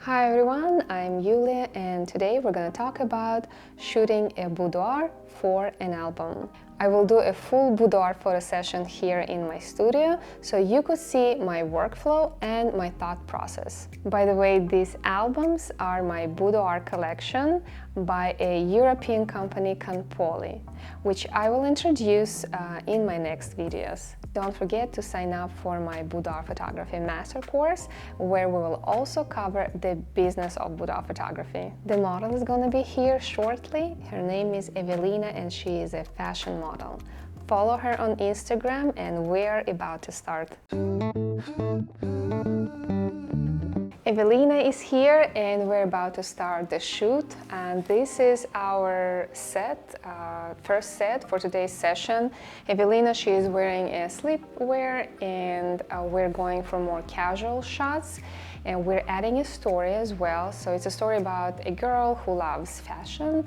Hi everyone, I'm Yuliya and today we're going to talk about shooting a boudoir for an album. I will do a full boudoir photo session here in my studio so you could see my workflow and my thought process. By the way, these albums are my boudoir collection by a European company, Canpoli, which I will introduce in my next videos. Don't forget to sign up for my boudoir photography master course, where we will also cover the business of boudoir photography. The model is going to be here shortly. Her name is Evelina and she is a fashion model. Follow her on Instagram and we're about to start. Evelina is here and we're about to start the shoot, and this is our set, first set for today's session. Evelina, she is wearing a sleepwear and we're going for more casual shots, and we're adding a story as well. So it's a story about a girl who loves fashion,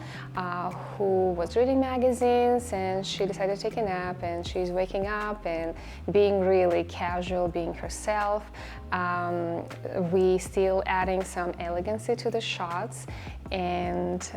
who was reading magazines and she decided to take a nap, and she's waking up and being really casual, being herself. We still adding some elegancy to the shots, and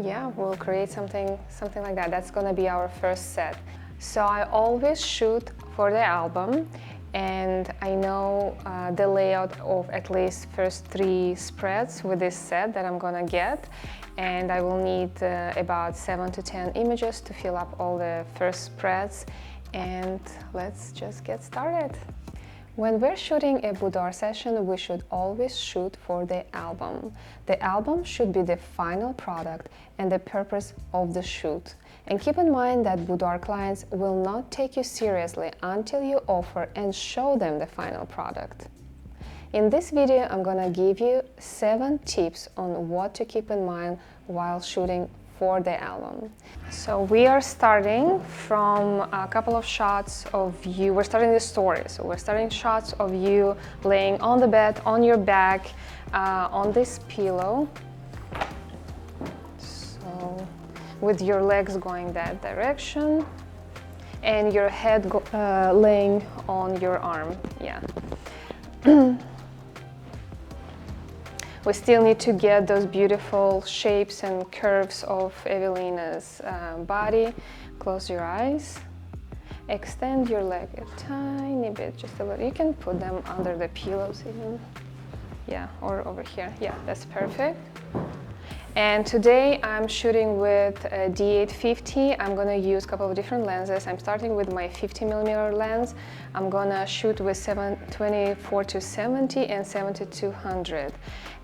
yeah, we'll create something like that. That's gonna be our first set. So I always shoot for the album, and I know the layout of at least first 3 spreads with this set that I'm gonna get, and I will need about 7 to 10 images to fill up all the first spreads, and let's just get started. When we're shooting a boudoir session, we should always shoot for the album. The album should be the final product and the purpose of the shoot. And keep in mind that boudoir clients will not take you seriously until you offer and show them the final product. In this video, I'm gonna give you 7 tips on what to keep in mind while shooting for the album. So we are starting from a couple of shots of you. We're starting the story. So we're starting shots of you laying on the bed, on your back, on this pillow. So with your legs going that direction and your head laying on your arm. Yeah. We still need to get those beautiful shapes and curves of Evelina's body. Close your eyes. Extend your leg a tiny bit, just a little. You can put them under the pillows even. Yeah, or over here. Yeah, that's perfect. And today I'm shooting with a D850. I'm gonna use a couple of different lenses. I'm starting with my 50mm lens. I'm gonna shoot with 24-70 and 70-200.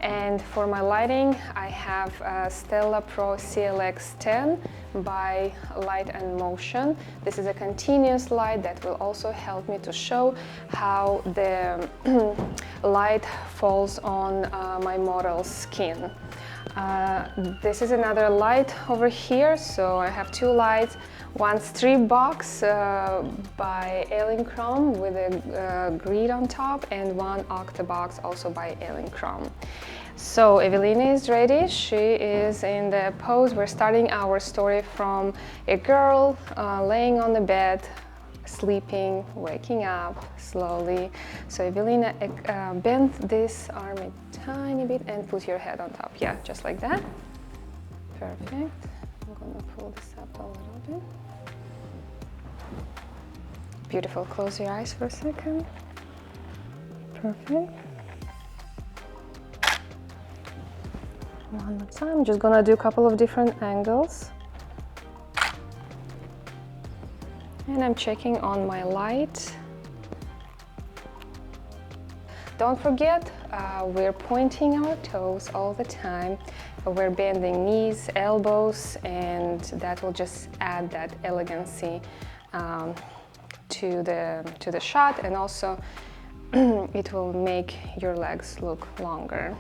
And for my lighting, I have a Stella Pro CLX10 by Light and Motion. This is a continuous light that will also help me to show how the light falls on my model's skin. This is another light over here, so I have 2 lights. One strip box by Elinchrom with a grid on top, and one octabox also by Elinchrom. So Evelina is ready. She is in the pose. We're starting our story from a girl laying on the bed, sleeping, waking up slowly. So Evelina, bend this arm a tiny bit and put your head on top. Yeah, just like that. Perfect. I'm gonna pull this up a little bit. Beautiful. Close your eyes for a second. Perfect. One more time. I'm just gonna do a couple of different angles. And I'm checking on my light. Don't forget, we're pointing our toes all the time. We're bending knees, elbows, and that will just add that elegancy to the shot, and also it will make your legs look longer.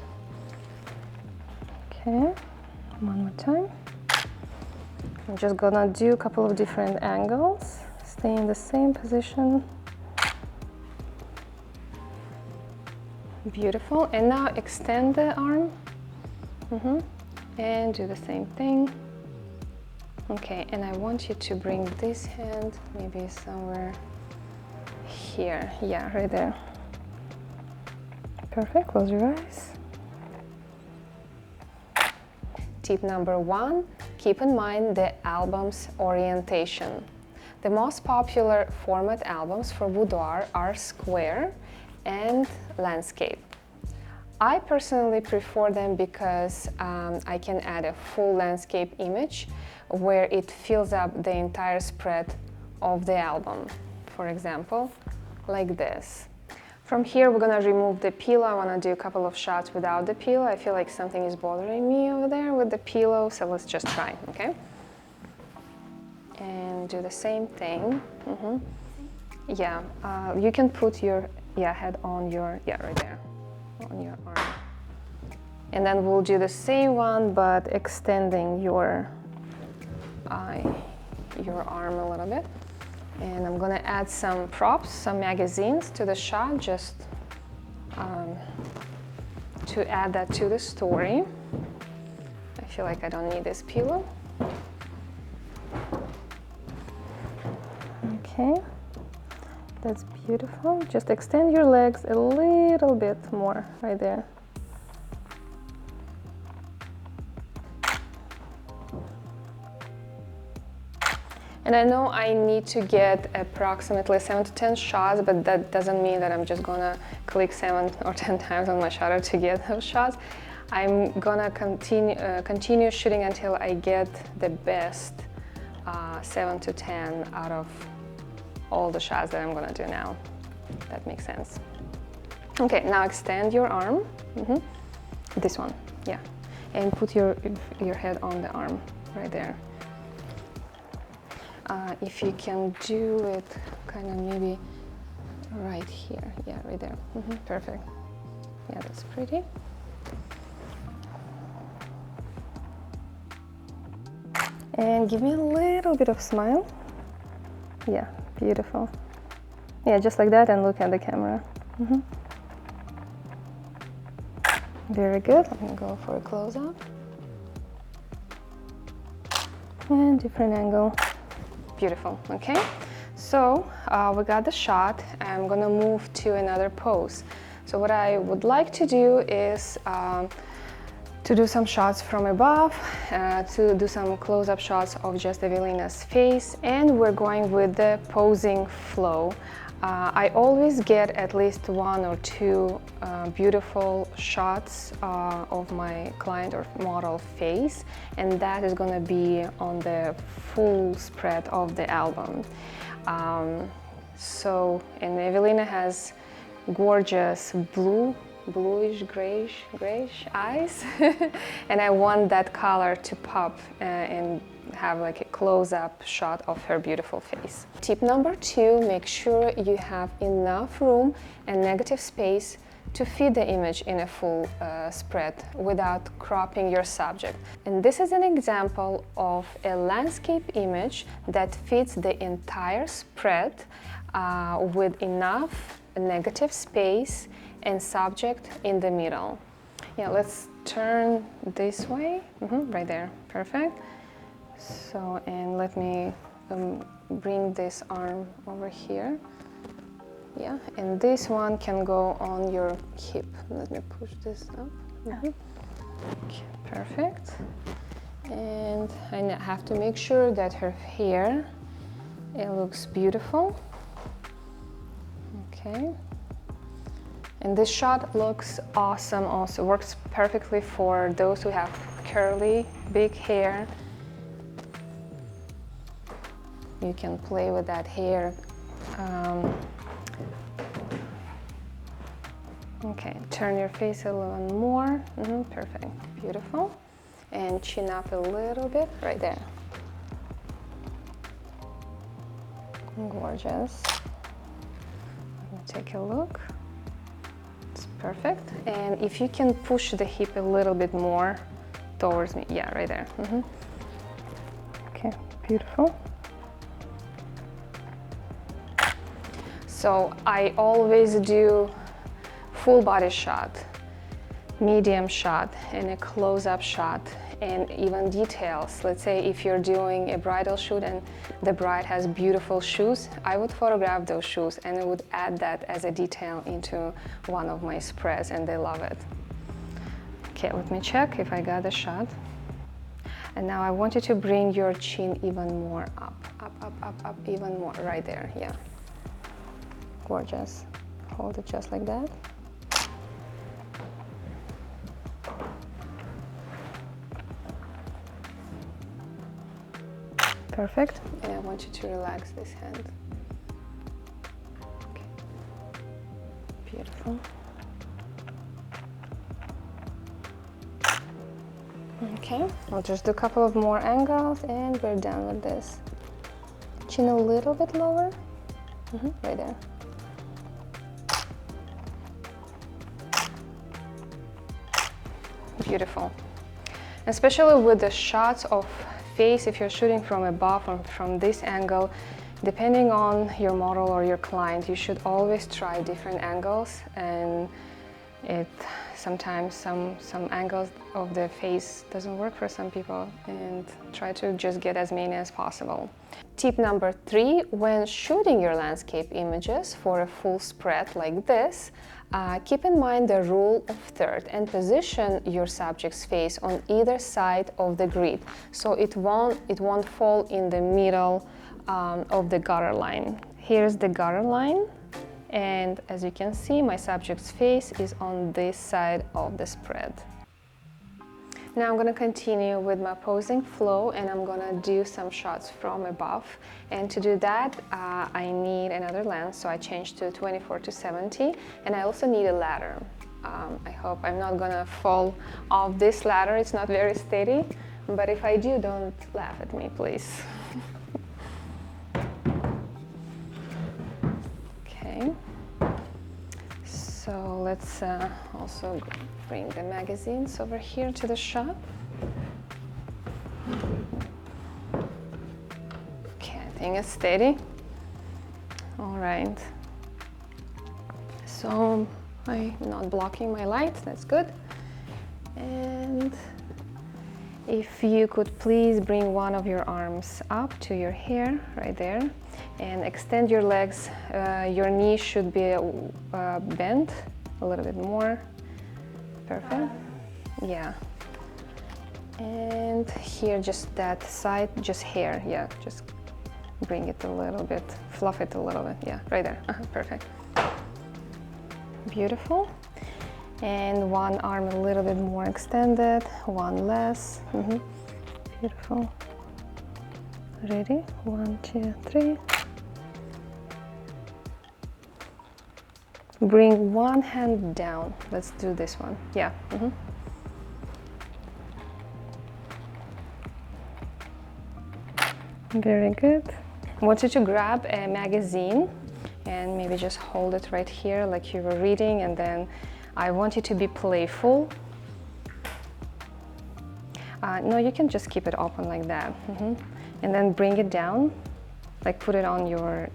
Okay, one more time. I'm just gonna do a couple of different angles. Stay in the same position. Beautiful. And now extend the arm. And do the same thing. Okay, and I want you to bring this hand maybe somewhere here. Yeah, right there. Perfect. Close your eyes. Tip number 1, keep in mind the album's orientation. The most popular format albums for boudoir are square and landscape. I personally prefer them because I can add a full landscape image where it fills up the entire spread of the album. For example, like this. From here, we're gonna remove the pillow. I wanna do a couple of shots without the pillow. I feel like something is bothering me over there with the pillow, so let's just try, okay? And do the same thing. Yeah, you can put your head on your, right there, on your arm. And then we'll do the same one, but extending your arm a little bit. And I'm gonna add some props, some magazines to the shot, just to add that to the story. I feel like I don't need this pillow. Okay, that's beautiful. Just extend your legs a little bit more right there. And I know I need to get approximately 7 to 10 shots, but that doesn't mean that I'm just gonna click 7 or 10 times on my shutter to get those shots. I'm gonna continue shooting until I get the best 7 to 10 out of all the shots that I'm gonna do now. That makes sense. Okay, now extend your arm. This one, yeah. And put your head on the arm right there. If you can do it kind of maybe right here. Yeah, right there. Perfect. Yeah, that's pretty. And give me a little bit of smile. Yeah, beautiful. Yeah, just like that, and look at the camera. Very good. I'm gonna go for a close-up. And different angle. Beautiful, okay? So we got the shot. I'm gonna move to another pose. So what I would like to do is to do some shots from above, to do some close-up shots of just Evelina's face, and we're going with the posing flow. I always get at least 1 or 2 beautiful shots of my client or model face, and that is going to be on the full spread of the album. And Evelina has gorgeous bluish grayish eyes and I want that color to pop and have like a close-up shot of her beautiful face. Tip number 2, make sure you have enough room and negative space to fit the image in a full spread without cropping your subject. And this is an example of a landscape image that fits the entire spread with enough negative space and subject in the middle. Yeah, let's turn this way. Right there, perfect. So, and let me bring this arm over here. Yeah, and this one can go on your hip. Let me push this up. Okay, perfect. And I have to make sure that her hair, it looks beautiful. Okay. And this shot looks awesome also, works perfectly for those who have curly, big hair. You can play with that hair. Okay, turn your face a little more. Perfect, beautiful. And chin up a little bit, right there. Gorgeous. Let me take a look. Perfect. And if you can push the hip a little bit more towards me. Yeah, right there. Okay, beautiful. So I always do full body shot, medium shot, and a close-up shot, and even details. Let's say if you're doing a bridal shoot and the bride has beautiful shoes, I would photograph those shoes and I would add that as a detail into one of my spreads, and they love it. Okay, let me check if I got the shot. And now I want you to bring your chin even more up, up, even more, right there, yeah. Gorgeous. Hold it just like that. Perfect. And I want you to relax this hand. Okay. Beautiful. Okay, I'll just do a couple of more angles and we're done with this. Chin a little bit lower. Right there. Beautiful. Especially with the shots of face, if you're shooting from above or from this angle, depending on your model or your client, you should always try different angles, and sometimes some angles of the face doesn't work for some people, and try to just get as many as possible. Tip number 3, when shooting your landscape images for a full spread like this, keep in mind the rule of third and position your subject's face on either side of the grid, so it won't fall in the middle of the gutter line. Here's the gutter line, and as you can see, my subject's face is on this side of the spread. Now I'm going to continue with my posing flow, and I'm going to do some shots from above. And to do that, I need another lens, so I changed to 24-70, and I also need a ladder. I hope I'm not going to fall off this ladder. It's not very steady, but if I do, don't laugh at me, please. Okay. So let's also bring the magazines over here to the shop. Okay, I think it's steady. All right. So I'm not blocking my light, that's good. And if you could please bring one of your arms up to your hair, right there, and extend your legs. Your knee should be bent a little bit more. Perfect. Yeah. And here, just that side, just hair. Yeah, just bring it a little bit, fluff it a little bit. Yeah, right there. Perfect. Beautiful. And one arm a little bit more extended, one less. Beautiful. Ready? 1, 2, 3. Bring one hand down. Let's do this one. Yeah. Very good. I want you to grab a magazine and maybe just hold it right here like you were reading, and then I want you to be playful. No, you can just keep it open like that. And then bring it down, like put it on your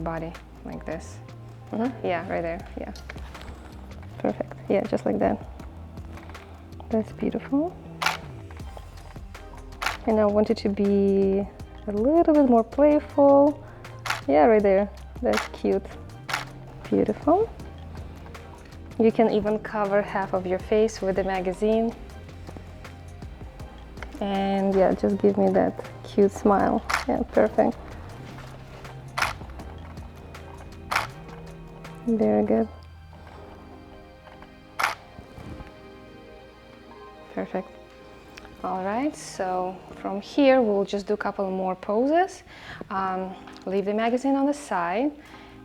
body like this. Yeah, right there. Yeah. Perfect. Yeah, just like that. That's beautiful. And I want it to be a little bit more playful. Yeah, right there. That's cute. Beautiful. You can even cover half of your face with the magazine. And yeah, just give me that cute smile. Yeah, perfect. Very good. Perfect. All right, so from here we'll just do a couple more poses. Leave the magazine on the side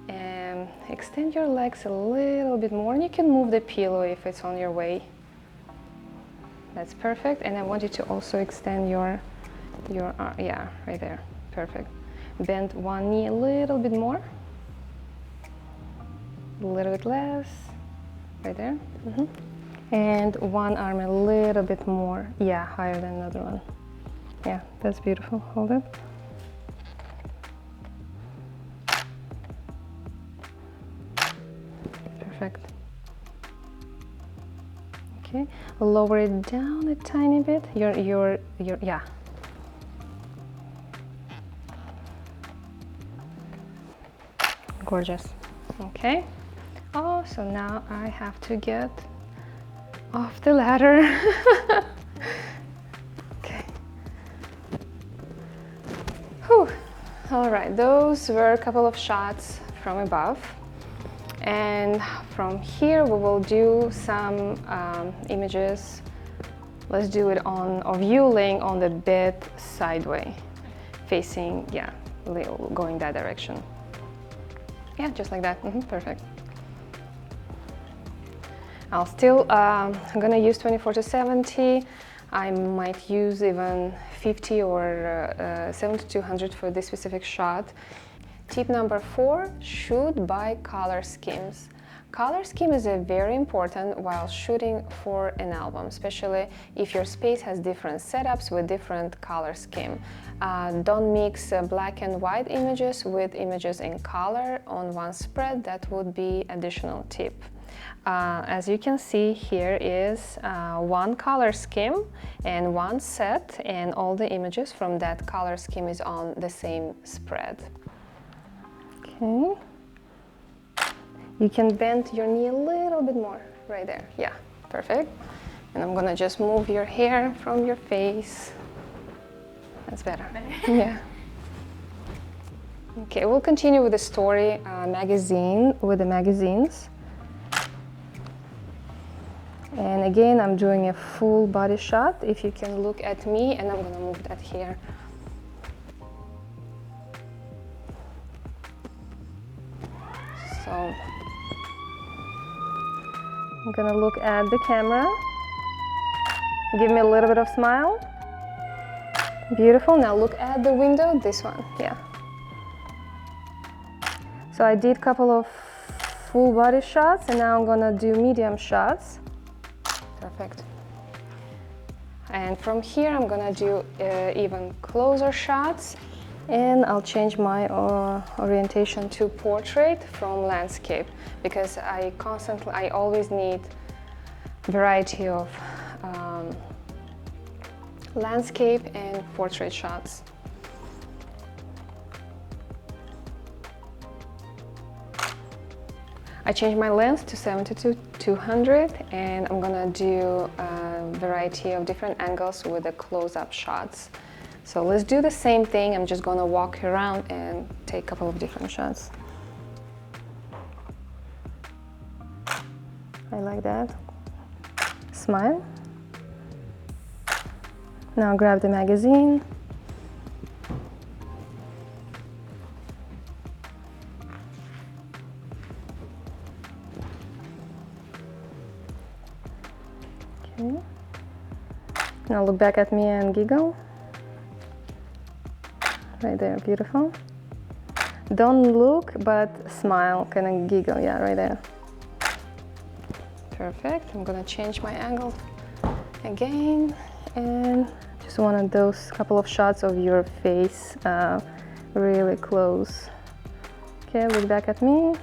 and extend your legs a little bit more, and you can move the pillow if it's on your way. That's perfect. And I want you to also extend your arm. Yeah, right there. Perfect. Bend one knee a little bit more. A little bit less. Right there. And one arm a little bit more. Yeah, higher than another one. Yeah, that's beautiful. Hold it. Perfect. Okay, lower it down a tiny bit. Yeah. Gorgeous. Okay. Oh, so now I have to get off the ladder. All right, those were a couple of shots from above. And from here we will do some images. Let's do it of you laying on the bed sideways, facing, yeah, going that direction. Yeah, just like that. Perfect. I'm gonna use 24 to 70. I might use even 50 or 7200 for this specific shot. Tip number 4, shoot by color schemes. Color scheme is very important while shooting for an album, especially if your space has different setups with different color scheme. Don't mix black and white images with images in color on one spread. That would be additional tip. As you can see, here is one color scheme and one set, and all the images from that color scheme is on the same spread. Okay. You can bend your knee a little bit more, right there. Yeah, perfect. And I'm gonna just move your hair from your face. That's better. Yeah. Okay, we'll continue with the story with the magazines. And again, I'm doing a full body shot. If you can look at me, and I'm gonna move that here. So I'm gonna look at the camera. Give me a little bit of smile. Beautiful. Now look at the window, this one, yeah. So I did a couple of full body shots, and now I'm gonna do medium shots. Perfect. And from here I'm gonna do even closer shots, and I'll change my orientation to portrait from landscape, because I always need variety of landscape and portrait shots. I changed my lens to 70-200, and I'm gonna do a variety of different angles with the close-up shots. So let's do the same thing. I'm just gonna walk around and take a couple of different shots. I like that. Smile. Now grab the magazine. Okay. Now look back at me and giggle. Right there, beautiful. Don't look, but smile, kind of giggle, yeah, right there. Perfect. I'm gonna change my angle again, and just wanted those couple of shots of your face really close. Okay, look back at me.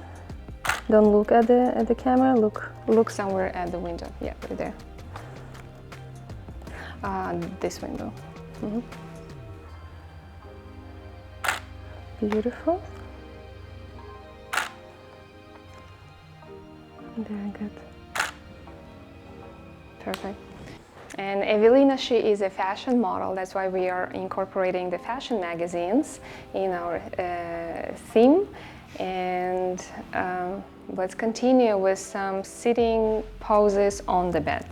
Don't look at the camera. Look somewhere at the window. Yeah, right there. This window. Beautiful. Very good. Perfect. And Evelina, she is a fashion model. That's why we are incorporating the fashion magazines in our theme. And let's continue with some sitting poses on the bed.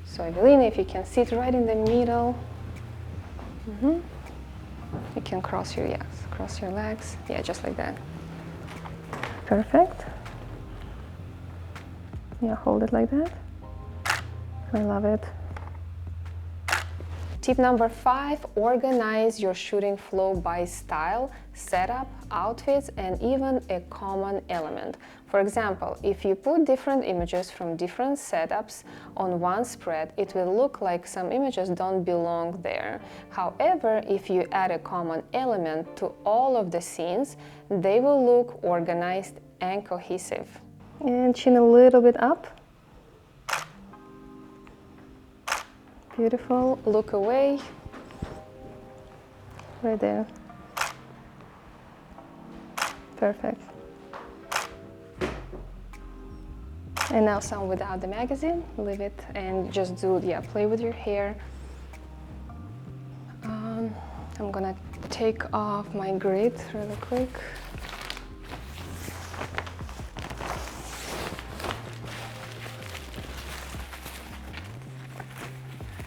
So Evelina, if you can sit right in the middle. You can cross your legs. Yeah, just like that. Perfect. Yeah, hold it like that. I love it. Tip number 5, organize your shooting flow by style, setup, outfits, and even a common element. For example, if you put different images from different setups on one spread, it will look like some images don't belong there. However, if you add a common element to all of the scenes, they will look organized and cohesive. And chin a little bit up. Beautiful. Look away. Right there. Perfect. And now some without the magazine. Leave it and just do, play with your hair. I'm gonna take off my grid really quick.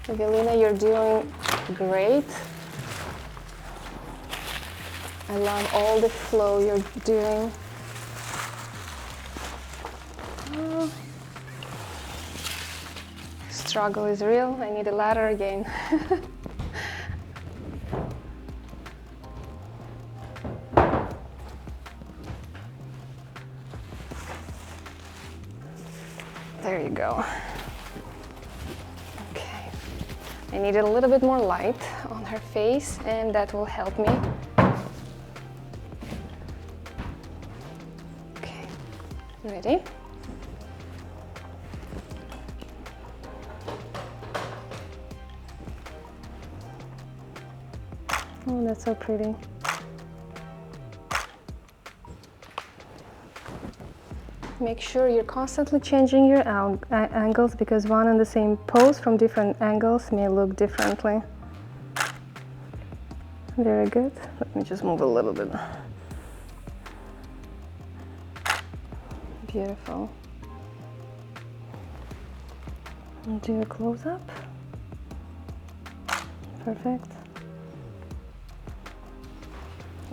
Yuliya, you're doing great. I love all the flow you're doing. Oh. Struggle is real. I need a ladder again. There you go. Okay. I needed a little bit more light on her face, and that will help me. Okay. Ready? Oh, that's so pretty. Make sure you're constantly changing your angles, because one and the same pose from different angles may look differently. Very good. Let me just move a little bit. Beautiful. And do a close-up. Perfect.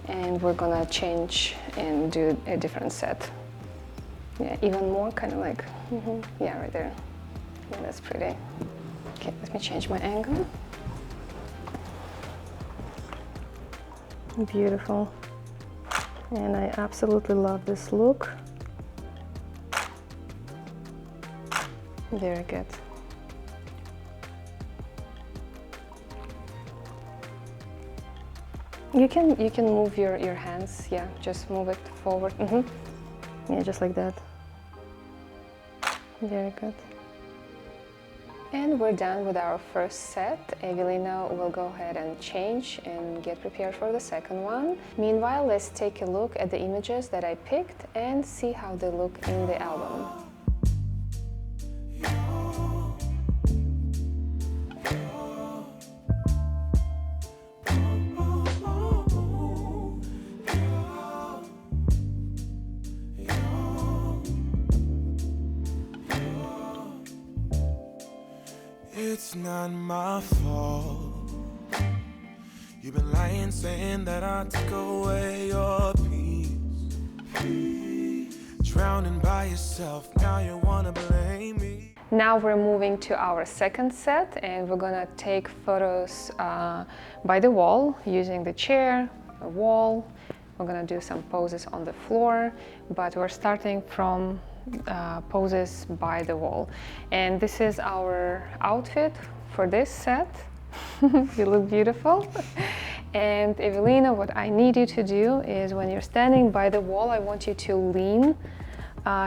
And we're gonna change and do a different set. Yeah, even more kind of like, yeah, right there. Yeah, that's pretty. Okay, let me change my angle. Beautiful. And I absolutely love this look. Very good. You can move your hands, yeah, just move it forward. Yeah, just like that. Very good. And we're done with our first set. Yuliya will go ahead and change and get prepared for the second one. Meanwhile, let's take a look at the images that I picked and see how they look in the album. It's not my fault. You've been lying, saying that I took away your peace. Drowning by yourself, now you wanna blame me. Now we're moving to our second set, and we're gonna take photos by the wall using the chair, a wall. We're gonna do some poses on the floor, but we're starting from poses by the wall. And this is our outfit for this set. You look beautiful. And Yuliya, what I need you to do is, when you're standing by the wall, I want you to lean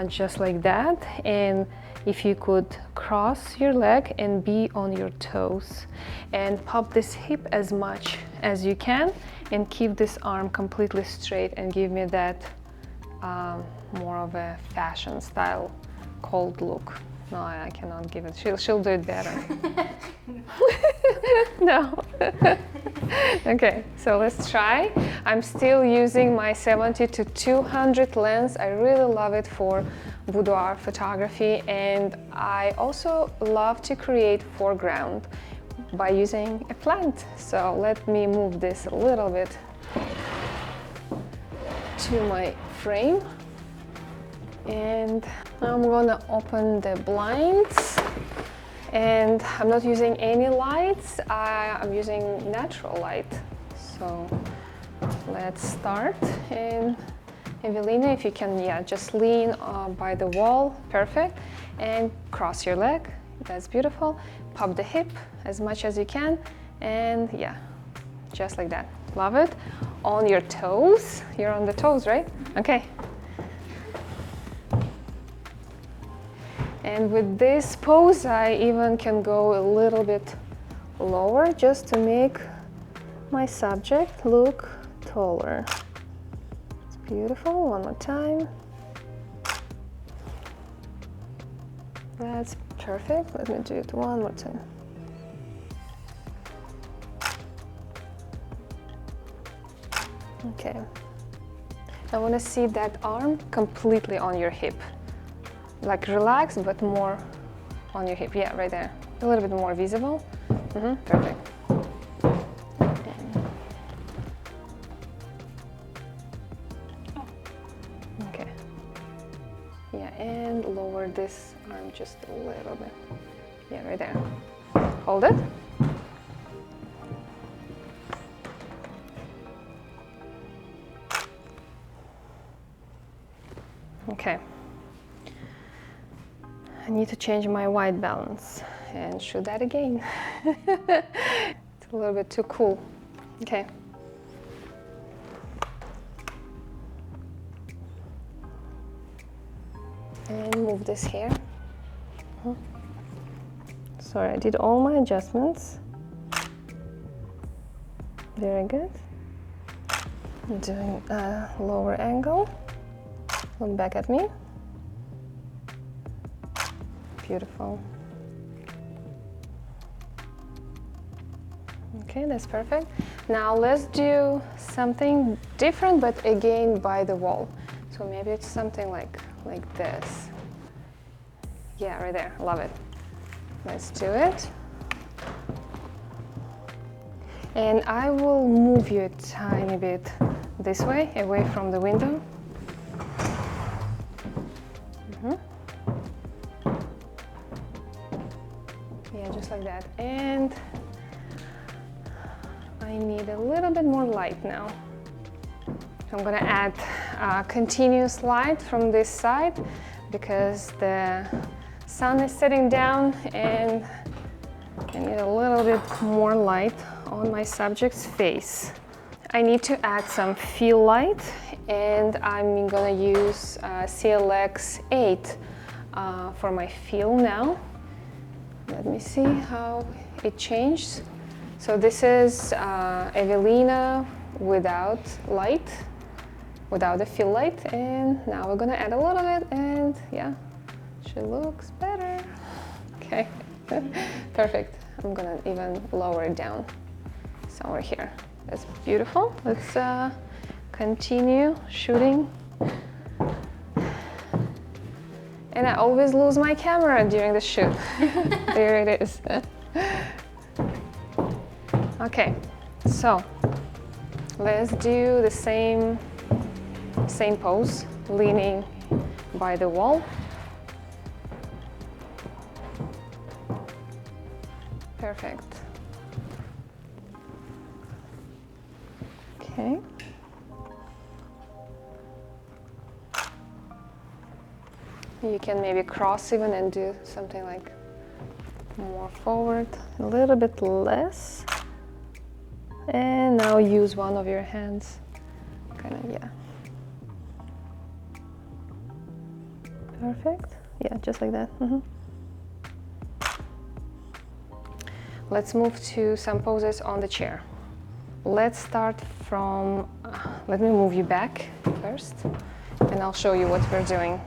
just like that. And if you could cross your leg and be on your toes, and pop this hip as much as you can, and keep this arm completely straight, and give me that more of a fashion style cold look. No, I cannot give it. She'll do it better. No. Okay, so let's try. I'm still using my 70 to 200 lens. I really love it for boudoir photography, and I also love to create foreground by using a plant. So let me move this a little bit to my frame. And I'm gonna open the blinds, and I'm not using any lights. I'm using natural light. So let's start. And Yuliya, if you can, yeah, just lean by the wall, perfect. And cross your leg, that's beautiful. Pop the hip as much as you can, and yeah, just like that. Love it. On your toes. You're on the toes, right? Okay. And with this pose, I even can go a little bit lower just to make my subject look taller. It's beautiful. One more time. That's perfect. Let me do it one more time. Okay. I want to see that arm completely on your hip. Like relaxed, but more on your hip. Yeah, right there. A little bit more visible. Perfect. Okay. Yeah, and lower this arm just a little bit. Yeah, right there. Hold it. Okay. I need to change my white balance and shoot that again. It's a little bit too cool. Okay. And move this here. Sorry, I did all my adjustments. Very good. I'm doing a lower angle. Look back at me. Beautiful. Okay, that's perfect. Now let's do something different, but again by the wall. So maybe it's something like this. Yeah, right there. Love it. Let's do it. And I will move you a tiny bit this way, away from the window. Yeah, just like that. And I need a little bit more light now. I'm gonna add continuous light from this side because the sun is setting down and I need a little bit more light on my subject's face. I need to add some fill light and I'm gonna use CLX 8 for my fill now. Let me see how it changed. So this is Evelina without light, without the fill light, and now we're gonna add a little bit and yeah, she looks better. Okay, perfect. I'm gonna even lower it down somewhere here. That's beautiful. Let's continue shooting. And I always lose my camera during the shoot. There it is. Okay, so let's do the same pose, leaning by the wall. Perfect. Okay. You can maybe cross even and do something like more forward, a little bit less. And now use one of your hands. Kind of, yeah. Perfect. Yeah, just like that. Let's move to some poses on the chair. Let's start from, let me move you back first, and I'll show you what we're doing.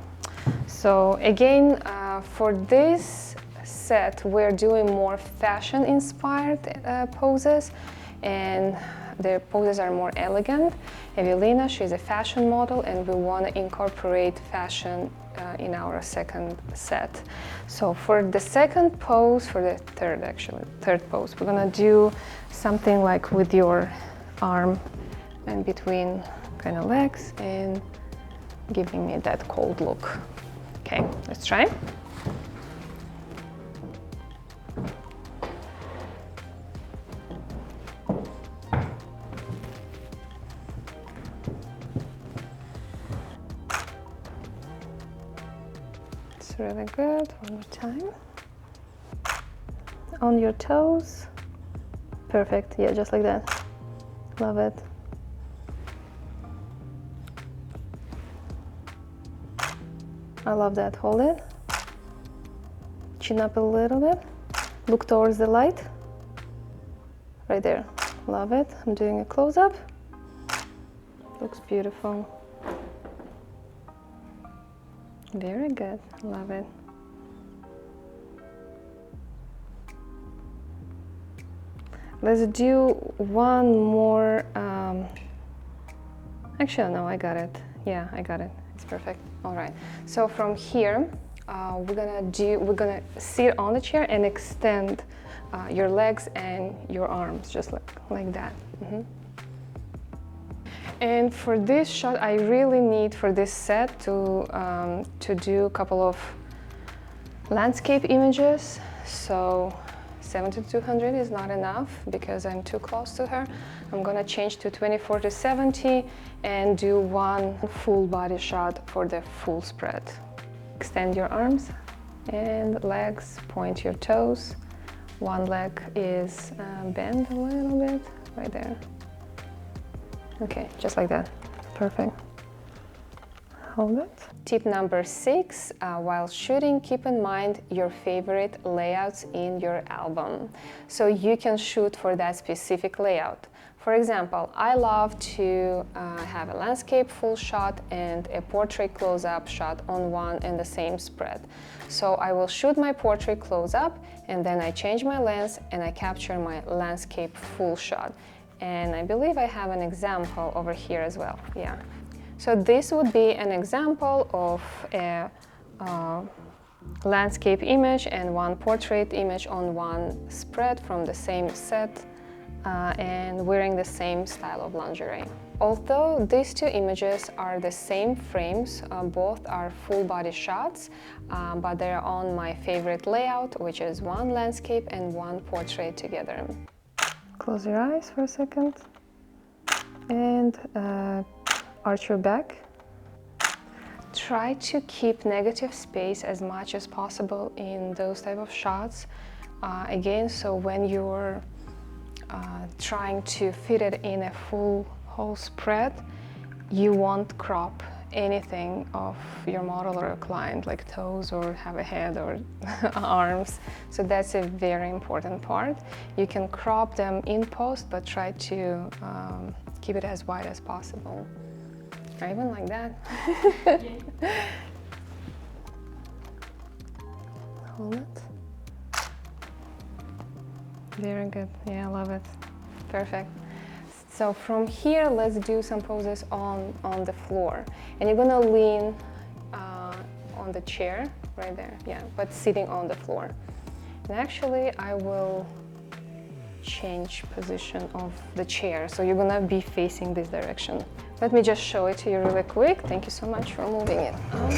So again, for this set, we're doing more fashion-inspired poses, and the poses are more elegant. Evelina, she's a fashion model, and we want to incorporate fashion in our second set. So for the second pose, for the third pose, we're gonna do something like with your arm in between kind of legs and giving me that cold look. Okay, let's try. It's really good. One more time. On your toes. Perfect. Yeah, just like that. Love it. I love that. Hold it. Chin up a little bit. Look towards the light. Right there. Love it. I'm doing a close-up. Looks beautiful. Very good. Love it. Let's do one more Actually, no, I got it. Yeah, I got it. It's perfect. All right. So from here, we're gonna sit on the chair and extend your legs and your arms, just like that. And for this shot, I really need for this set to do a couple of landscape images. So 70-200 is not enough because I'm too close to her. I'm gonna change to 24-70 and do one full body shot for the full spread. Extend your arms and legs, point your toes. One leg is bent a little bit, right there. Okay, just like that. Perfect. Hold it. Tip number 6, while shooting, keep in mind your favorite layouts in your album, so you can shoot for that specific layout. For example, I love to have a landscape full shot and a portrait close-up shot on one and the same spread. So I will shoot my portrait close-up and then I change my lens and I capture my landscape full shot. And I believe I have an example over here as well. Yeah. So this would be an example of a landscape image and one portrait image on one spread from the same set and wearing the same style of lingerie. Although these two images are the same frames, both are full body shots, but they're on my favorite layout, which is one landscape and one portrait together. Close your eyes for a second and arch your back. Try to keep negative space as much as possible in those type of shots. Again, so when you're trying to fit it in a full whole spread, you won't crop anything of your model or client, like toes or have a head or arms. So that's a very important part. You can crop them in post, but try to keep it as wide as possible. Or even like that. Hold it. Very good. Yeah, I love it. Perfect. So from here, let's do some poses on the floor. And you're gonna lean on the chair, right there, yeah, but sitting on the floor. And actually, I will change position of the chair. So you're gonna be facing this direction. Let me just show it to you really quick. Thank you so much for moving it out.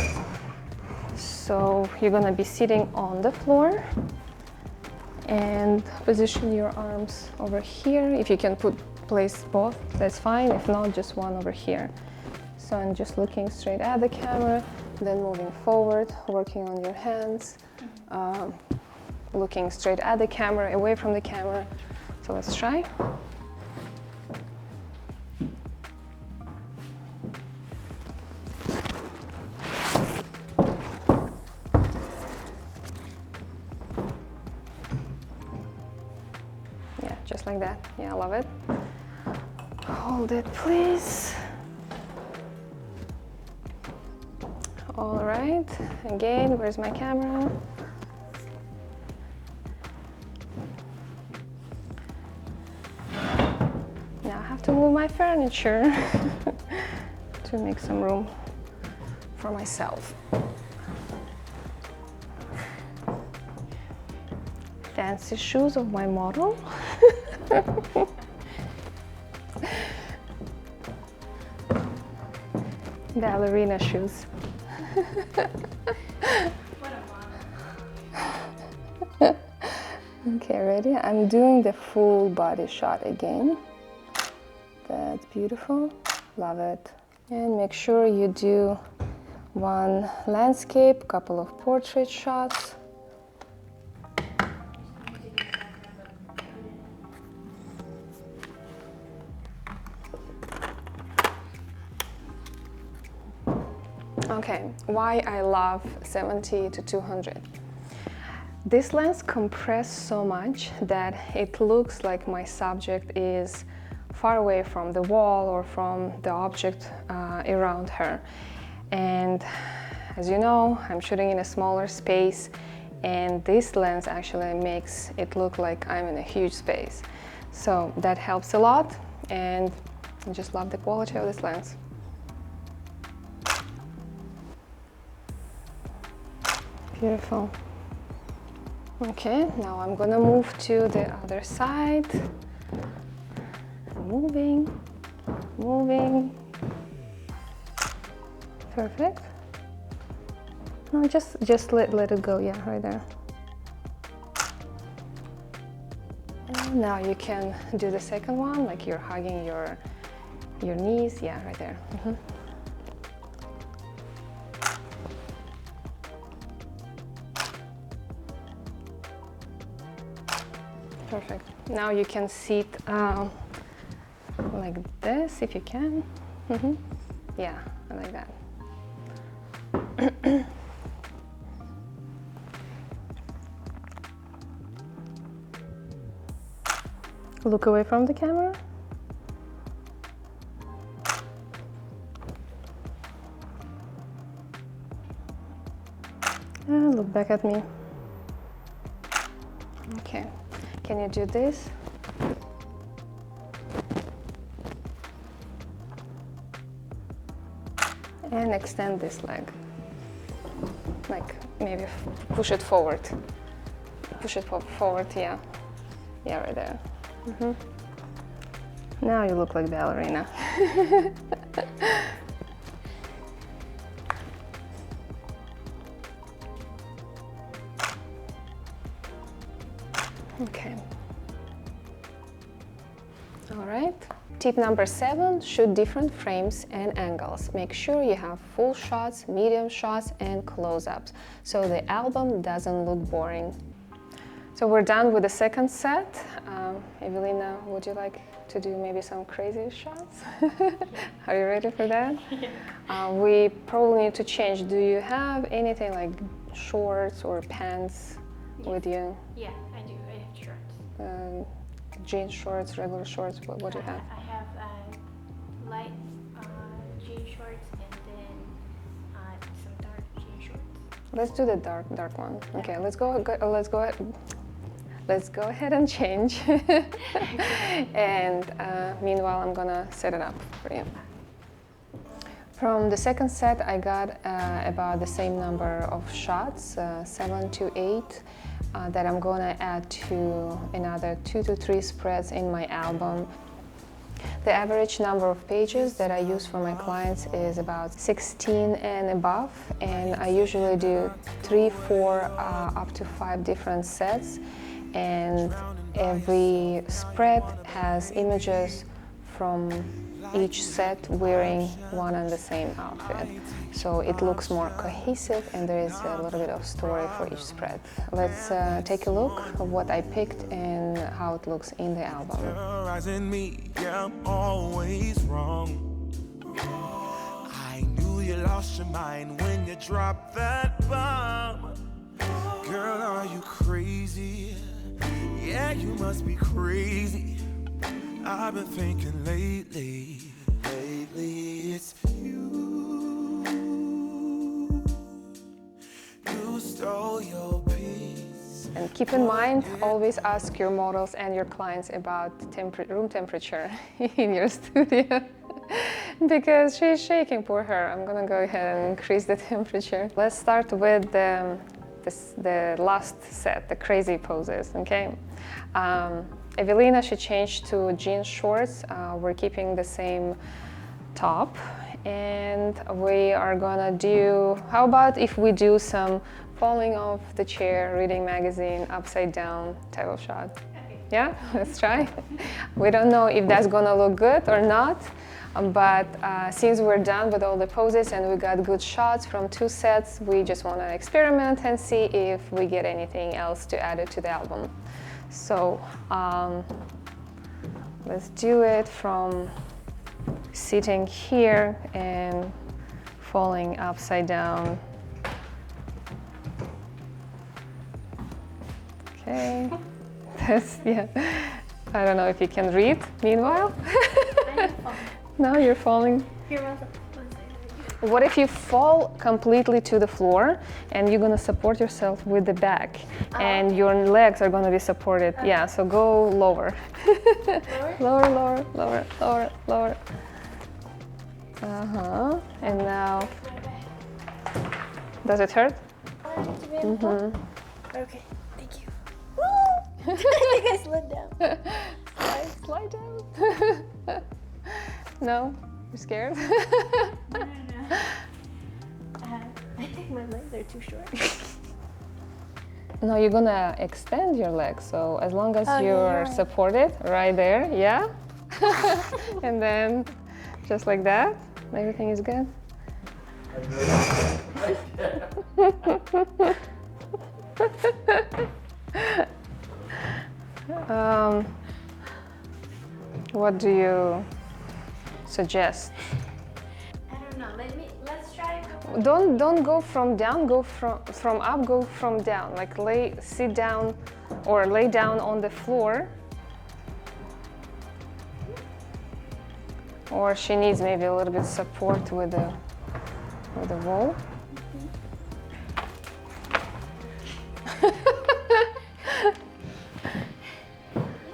So you're gonna be sitting on the floor and position your arms over here. If you can place both, that's fine. If not, just one over here. So I'm just looking straight at the camera, then moving forward, working on your hands, looking straight at the camera, away from the camera. So let's try. Yeah, just like that. Yeah, I love it. Hold it, please. All right, again, where's my camera? Now I have to move my furniture to make some room for myself. Fancy shoes of my model. Ballerina shoes. Okay, ready? I'm doing the full body shot again. That's beautiful. Love it. And make sure you do one landscape, couple of portrait shots. Okay, why I love 70-200. This lens compresses so much that it looks like my subject is far away from the wall or from the object around her. And as you know, I'm shooting in a smaller space, and this lens actually makes it look like I'm in a huge space. So that helps a lot, and I just love the quality of this lens. Beautiful. Okay, now I'm gonna move to the other side. Moving, moving. Perfect. No, just let it go, yeah, right there. And now you can do the second one, like you're hugging your knees, yeah, right there. Perfect. Now you can sit like this if you can. Yeah, I like that. Look away from the camera. And look back at me. Okay. Can you do this? And extend this leg. Like maybe push it forward. Push it forward, yeah. Yeah, right there. Now you look like ballerina. Okay. All right. Tip number 7, shoot different frames and angles. Make sure you have full shots, medium shots, and close-ups, so the album doesn't look boring. So we're done with the second set. Evelina, would you like to do maybe some crazy shots? Are you ready for that? We probably need to change. Do you have anything like shorts or pants with you? Yeah, I do. I have shorts. Jean shorts, regular shorts, what do you have? I have light jean shorts and then some dark jean shorts. Let's do the dark one. Okay, let's go ahead and change. And meanwhile, I'm gonna set it up for you. From the second set, I got about the same number of shots, 7 to 8, that I'm gonna add to another 2 to 3 spreads in my album. The average number of pages that I use for my clients is about 16 and above, and I usually do 3, 4, up to 5 different sets, and every spread has images from each set wearing one and the same outfit. So it looks more cohesive and there is a little bit of story for each spread. Let's take a look of what I picked and how it looks in the album. I'm always wrong. I knew you lost your mind when you dropped that bomb. Girl, are you crazy? Yeah, you must be crazy. I've been thinking lately it's you. You stole your peace. And keep in mind, always ask your models and your clients about room temperature in your studio. Because she's shaking, poor her. I'm gonna go ahead and increase the temperature. Let's start with the last set, the crazy poses, okay? Evelina, she changed to jean shorts. We're keeping the same top, and we are gonna do, how about if we do some falling off the chair, reading magazine, upside down type of shot? Okay. Yeah, let's try. We don't know if that's gonna look good or not, but since we're done with all the poses and we got good shots from 2 sets, we just wanna experiment and see if we get anything else to add it to the album. So let's do it from sitting here and falling upside down. Okay, that's, yeah. I don't know if you can read meanwhile. Now you're falling. Here, one second. What if you fall completely to the floor and you're gonna support yourself with the back and your legs are gonna be supported? Yeah, so go lower. Lower, lower, lower, lower, lower. And now, does it hurt? want it to be in the pool? Okay, thank you. Woo! You guys slid down. Slide down. No? You're scared? No. I think my legs are too short. No, you're gonna extend your legs, so as long as Oh, yeah, you're you're right. supported right there, yeah? And then just like that, everything is good. What do you suggest? I don't know. Let's try a couple. Don't go from down, go from up, go from down. Like sit down or lay down on the floor. Or she needs maybe a little bit support with the wall. Did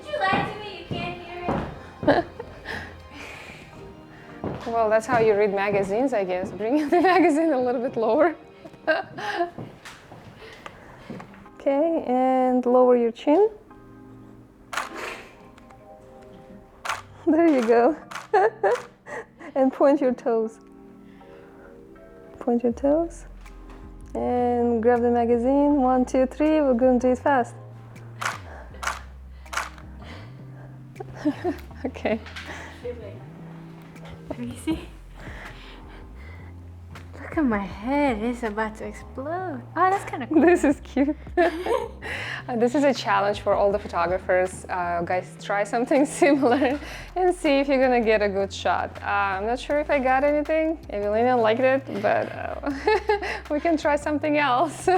you lie to me? You can't hear it. Well, that's how you read magazines, I guess. Bring the magazine a little bit lower. Okay, and lower your chin. There you go. And point your toes. Point your toes. And grab the magazine. 1, 2, 3. We're going to do it fast. Okay. Let me see. Look at my head. It's about to explode. Oh, that's kind of cool. This is cute. This is a challenge for all the photographers. Guys, try something similar and see if you're gonna get a good shot. I'm not sure if I got anything. Evelina liked it, but we can try something else.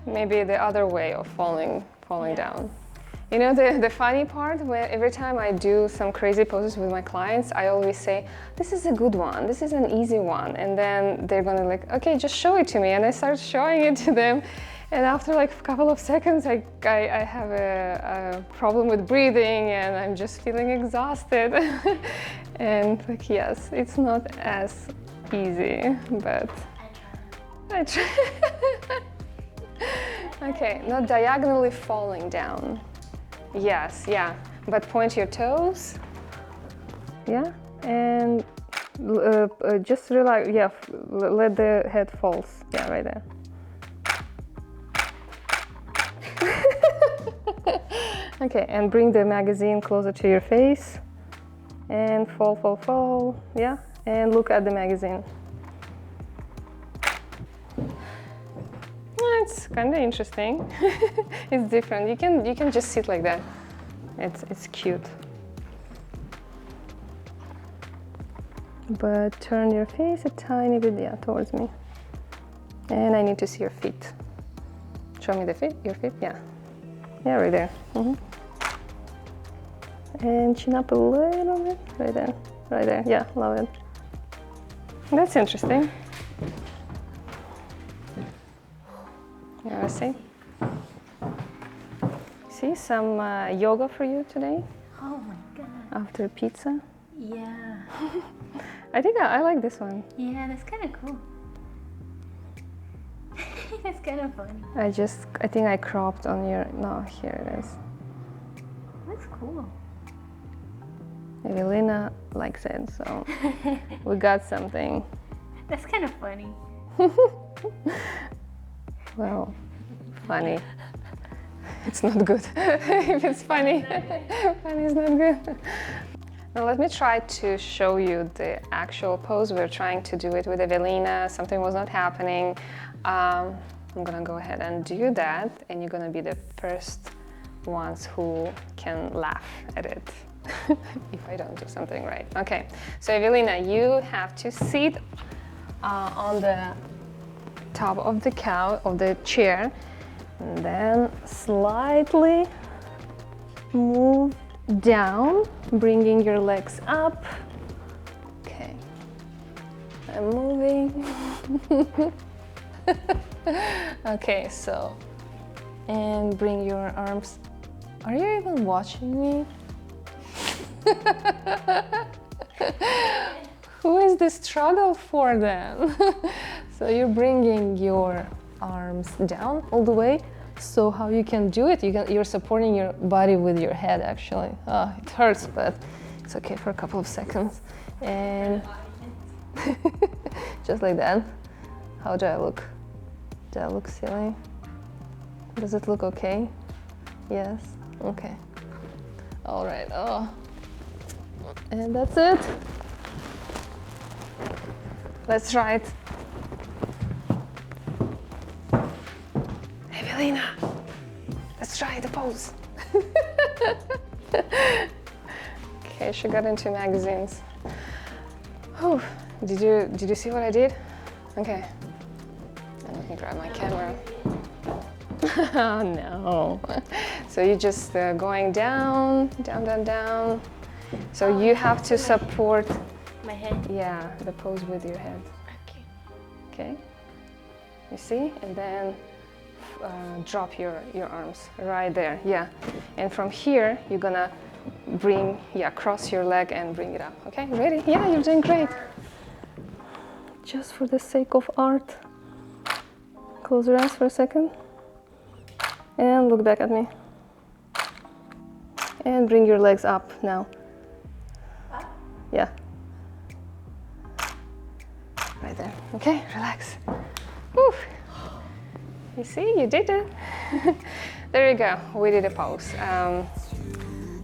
Maybe the other way of falling down. You know, the funny part, where every time I do some crazy poses with my clients, I always say, this is a good one, this is an easy one. And then they're gonna like, okay, just show it to me. And I start showing it to them. And after like a couple of seconds, I have a problem with breathing and I'm just feeling exhausted. And like, yes, it's not as easy, but I try. Okay, not diagonally falling down. Yes, yeah, but point your toes. Yeah, and just relax. Yeah, let the head fall. Yeah, right there. Okay, and bring the magazine closer to your face. And fall. Yeah, and look at the magazine. It's kind of interesting. It's different. You can just sit like that. It's cute. But turn your face a tiny bit, yeah, towards me. And I need to see your feet. Show me the feet. Your feet, yeah. Yeah, right there. And chin up a little bit. Right there. Right there. Yeah, love it. That's interesting. You wanna see? See some yoga for you today Oh my god. after pizza. Yeah. I think I like this one. Yeah, that's kind of cool. That's kind of funny. I think I cropped on your, no, here it is. That's cool. Evelina likes it, so we got something. That's kind of funny. Well, funny. It's not good. If it's funny, funny is not good. Now let me try to show you the actual pose. We're trying to do it with Evelina. Something was not happening. I'm gonna go ahead and do that, and you're gonna be the first ones who can laugh at it if I don't do something right. Okay, so Evelina, you have to sit on the top of the chair, and then slightly move down, bringing your legs up. Okay, I'm moving. Okay, so, and bring your arms. Are you even watching me? Who is the struggle for them? So you're bringing your arms down all the way. So how you can do it, you're supporting your body with your head actually. It hurts, but it's okay for a couple of seconds. And just like that. How do I look? Do I look silly? Does it look okay? Yes? Okay. All right. Oh. And that's it. Let's try it. Evelina, let's try the pose. Okay, she got into magazines. Oh, did you see what I did? Okay. And let me grab my camera. Oh no. So you're just going down, down, down, down. So you have to support My head? yeah, the pose with your head. Okay. Okay? You see? And then drop your arms right there. Yeah. And from here, you're gonna cross your leg and bring it up. Okay? Ready? Yeah, you're doing great. Just for the sake of art, close your eyes for a second. And look back at me. And bring your legs up now. Up? Yeah. Right there. Okay, relax. Whew. You see, you did it. There you go. We did a pose.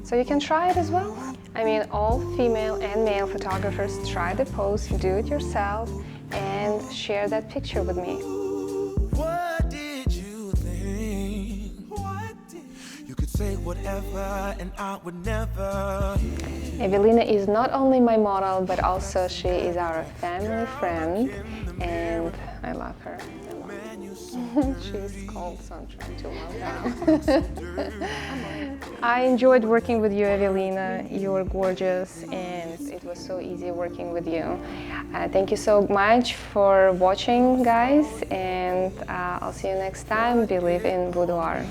So you can try it as well. I mean, all female and male photographers try the pose, do it yourself, and share that picture with me. What did you think? You could say whatever and I would never. Evelina is not only my model, but also she is our family friend, and I love her. She's cold, so I'm trying to warm down. I enjoyed working with you, Evelina. You're gorgeous, and it was so easy working with you. Thank you so much for watching, guys, and I'll see you next time. Believe in Boudoir.